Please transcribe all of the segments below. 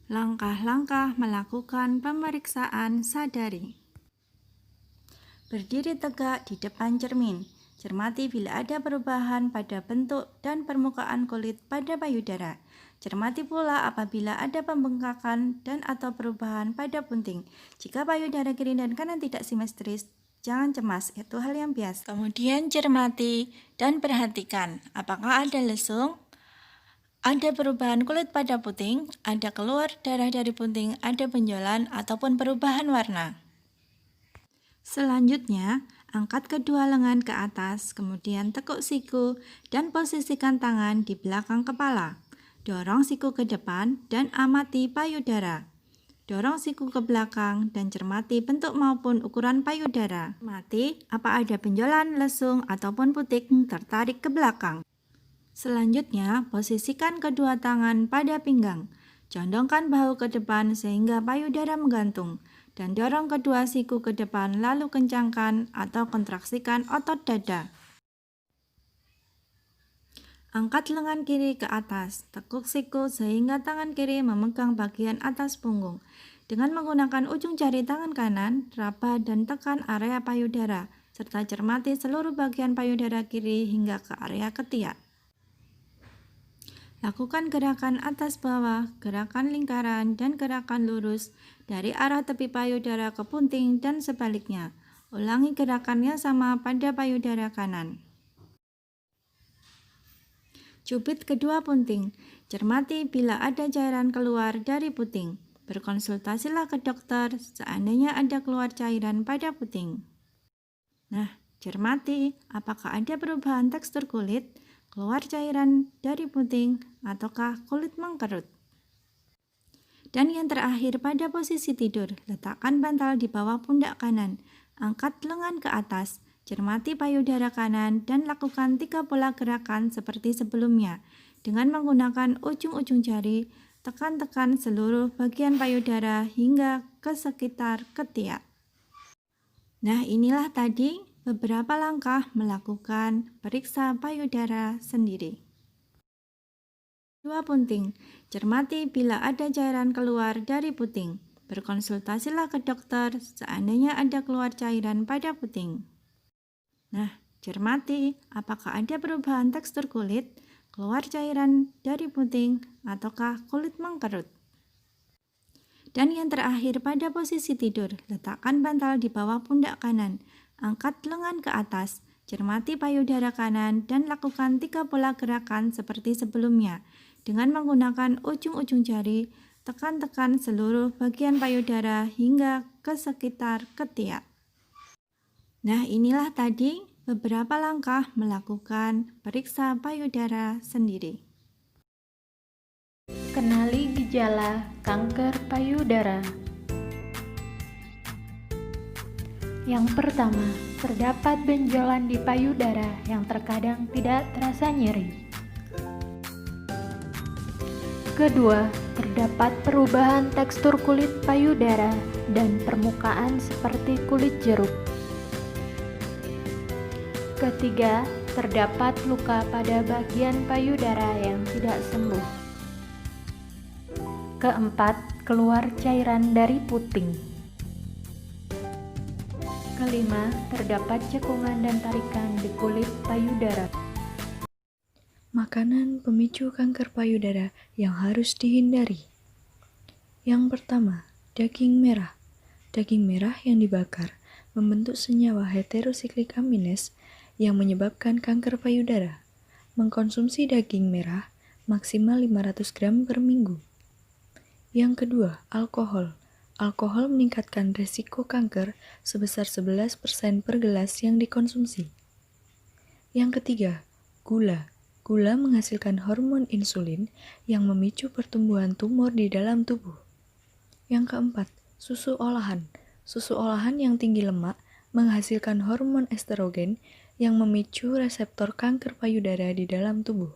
Langkah-langkah melakukan pemeriksaan sadari. Berdiri tegak di depan cermin. Cermati bila ada perubahan pada bentuk dan permukaan kulit pada payudara. Cermati pula apabila ada pembengkakan dan atau perubahan pada punting. Jika payudara kiri dan kanan tidak simetris, jangan cemas, itu hal yang biasa. Kemudian cermati dan perhatikan apakah ada lesung, ada perubahan kulit pada puting, ada keluar darah dari puting, ada benjolan, ataupun perubahan warna. Selanjutnya, angkat kedua lengan ke atas, kemudian tekuk siku dan posisikan tangan di belakang kepala. Dorong siku ke depan dan amati payudara. Dorong siku ke belakang dan cermati bentuk maupun ukuran payudara. Cermati apa ada benjolan, lesung, ataupun puting tertarik ke belakang. Selanjutnya, posisikan kedua tangan pada pinggang. Condongkan bahu ke depan sehingga payudara menggantung. Dan dorong kedua siku ke depan lalu kencangkan atau kontraksikan otot dada. Angkat lengan kiri ke atas, tekuk siku sehingga tangan kiri memegang bagian atas punggung. Dengan menggunakan ujung jari tangan kanan, raba dan tekan area payudara, serta cermati seluruh bagian payudara kiri hingga ke area ketiak. Lakukan gerakan atas bawah, gerakan lingkaran, dan gerakan lurus dari arah tepi payudara ke punting dan sebaliknya. Ulangi gerakan yang sama pada payudara kanan. Cubit kedua punting. Cermati bila ada cairan keluar dari puting. Berkonsultasilah ke dokter seandainya ada keluar cairan pada puting. Nah, cermati apakah ada perubahan tekstur kulit, keluar cairan dari puting, ataukah kulit mengkerut. Dan yang terakhir pada posisi tidur, letakkan bantal di bawah pundak kanan, angkat lengan ke atas, cermati payudara kanan dan lakukan 3 pola gerakan seperti sebelumnya. Dengan menggunakan ujung-ujung jari, tekan-tekan seluruh bagian payudara hingga ke sekitar ketiak. Nah, inilah tadi beberapa langkah melakukan periksa payudara sendiri. Dua punting. Cermati bila ada cairan keluar dari puting. Berkonsultasilah ke dokter seandainya ada keluar cairan pada puting. Nah, cermati apakah ada perubahan tekstur kulit, keluar cairan dari puting, ataukah kulit mengkerut. Dan yang terakhir pada posisi tidur, letakkan bantal di bawah pundak kanan, angkat lengan ke atas, cermati payudara kanan dan lakukan 3 pola gerakan seperti sebelumnya. Dengan menggunakan ujung-ujung jari, tekan-tekan seluruh bagian payudara hingga ke sekitar ketiak. Nah, inilah tadi beberapa langkah melakukan periksa payudara sendiri. Kenali gejala kanker payudara. Yang pertama, terdapat benjolan di payudara yang terkadang tidak terasa nyeri. Kedua, terdapat perubahan tekstur kulit payudara dan permukaan seperti kulit jeruk. Ketiga, terdapat luka pada bagian payudara yang tidak sembuh. Keempat, keluar cairan dari puting. Kelima, terdapat cekungan dan tarikan di kulit payudara. Makanan pemicu kanker payudara yang harus dihindari. Yang pertama, daging merah. Daging merah yang dibakar membentuk senyawa heterosiklik amines yang menyebabkan kanker payudara. Mengkonsumsi daging merah maksimal 500 gram per minggu. Yang kedua, alkohol. Alkohol meningkatkan resiko kanker sebesar 11% per gelas yang dikonsumsi. Yang ketiga, gula. Gula menghasilkan hormon insulin yang memicu pertumbuhan tumor di dalam tubuh. Yang keempat, susu olahan. Susu olahan yang tinggi lemak menghasilkan hormon estrogen yang memicu reseptor kanker payudara di dalam tubuh.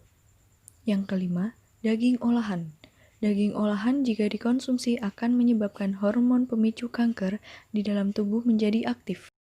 Yang kelima, daging olahan. Daging olahan jika dikonsumsi akan menyebabkan hormon pemicu kanker di dalam tubuh menjadi aktif.